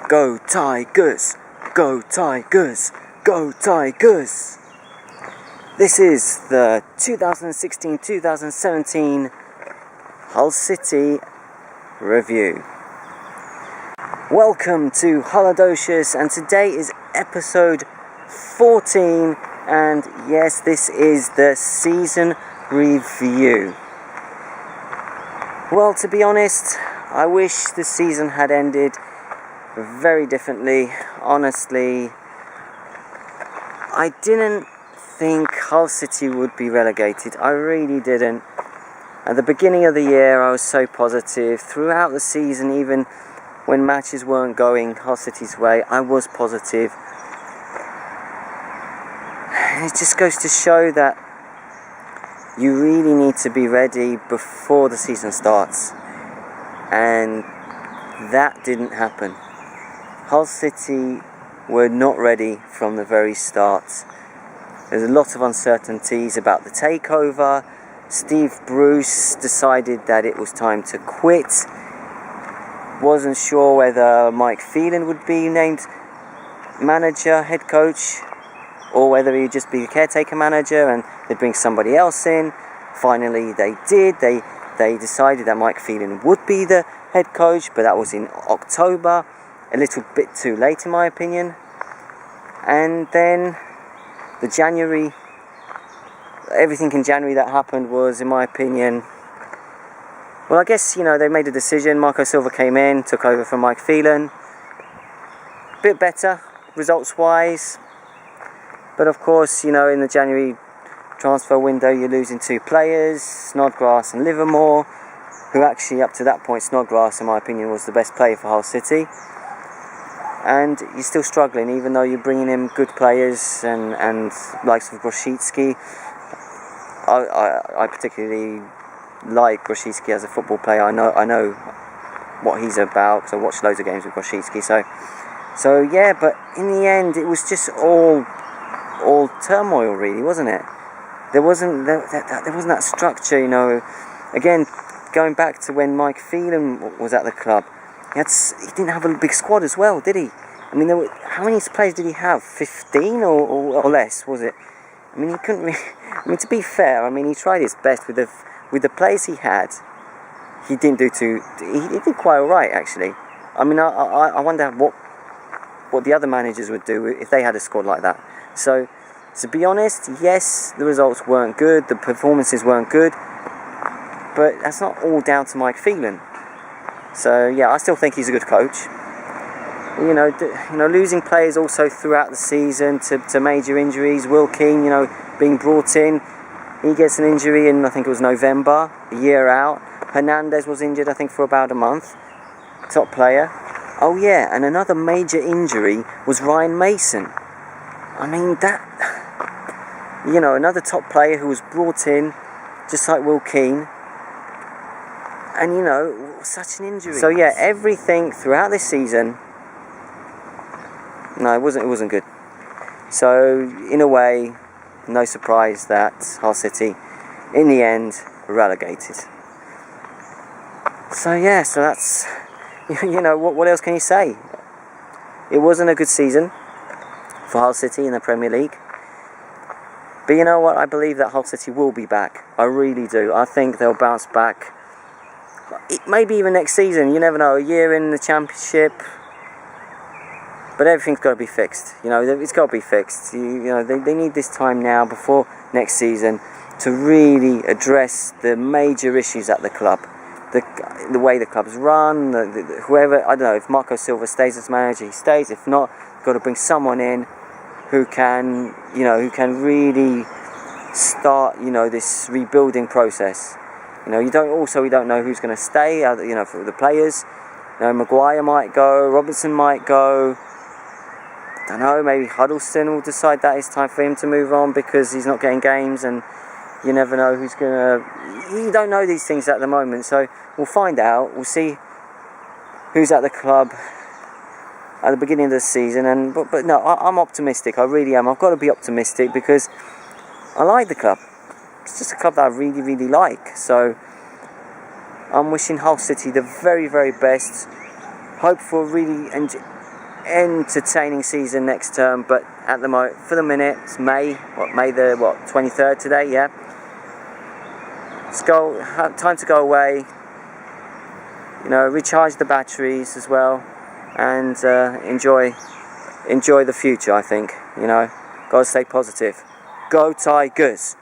Go Tigers! Go Tigers! Go Tigers! This is the 2016-2017 Hull City review. Welcome to Hulladocious, and today is episode 14, and yes, this is the season review. Well, to be honest, I wish the season had ended very differently. Honestly, I didn't think Hull City would be relegated. I really didn't. At the beginning of the year, I was so positive. Throughout the season, even when matches weren't going Hull City's way, I was positive. And it just goes to show that you really need to be ready before the season starts. And that didn't happen. Hull City were not ready from the very start. There's a lot of uncertainties about the takeover. Steve Bruce decided that it was time to quit. Wasn't sure whether Mike Phelan would be named manager, head coach, or whether he'd just be a caretaker manager and they'd bring somebody else in. Finally, they did. They decided that Mike Phelan would be the head coach, but that was in October. A little bit too late, in my opinion. And then everything in January that happened was, in my opinion, well, I guess, they made a decision. Marco Silva came in, took over from Mike Phelan. Bit better, results-wise. But of course, in the January transfer window, you're losing two players, Snodgrass and Livermore, who actually, up to that point, Snodgrass, in my opinion, was the best player for Hull City. And you're still struggling, even though you're bringing in good players and likes of Grosicki. I particularly like Grosicki as a football player. I know what he's about, because I watched loads of games with Grosicki. So yeah, but in the end, it was just all turmoil, really, wasn't it? There wasn't that structure, Again, going back to when Mike Phelan was at the club, he didn't have a big squad as well, did he? I mean, how many players did he have? 15 or less, was it? I mean, he couldn't really... I mean, to be fair, he tried his best with the players he had. He didn't do too... He did quite all right, actually. I mean, I wonder what the other managers would do if they had a squad like that. So, to be honest, yes, the results weren't good, the performances weren't good, but that's not all down to Mike Phelan. So yeah, I still think he's a good coach. Losing players also throughout the season to major injuries. Will Keane, being brought in, he gets an injury in, I think it was November, a year out. Hernandez was injured, I think, for about a month. Top player. Oh yeah, and another major injury was Ryan Mason. I mean, another top player who was brought in, just like Will Keane. And, such an injury. So, yeah, everything throughout this season, no, it wasn't good. So, in a way, no surprise that Hull City, in the end, relegated. So, yeah, so that's, what else can you say? It wasn't a good season for Hull City in the Premier League. But you know what? I believe that Hull City will be back. I really do. I think they'll bounce back. Maybe even next season, you never know, a year in the Championship, but everything's got to be fixed, it's got to be fixed, they need this time now before next season to really address the major issues at the club, the way the club's run, whoever, I don't know, if Marco Silva stays as manager, he stays. If not, got to bring someone in who can really start, this rebuilding process. We don't know who's going to stay, for the players. Maguire might go, Robertson might go. I don't know, maybe Huddleston will decide that it's time for him to move on because he's not getting games, and you never know who's going to... You don't know these things at the moment, so we'll find out. We'll see who's at the club at the beginning of the season. But no, I'm optimistic, I really am. I've got to be optimistic because I like the club. It's just a club that I really, really like. So I'm wishing Hull City the very, very best. Hope for really entertaining season next term, but at the moment, for the minute, it's May the 23rd today, yeah. Let's go, time to go away, you know, recharge the batteries as well, and enjoy the future, I think, you know. Gotta stay positive. Go Tigers!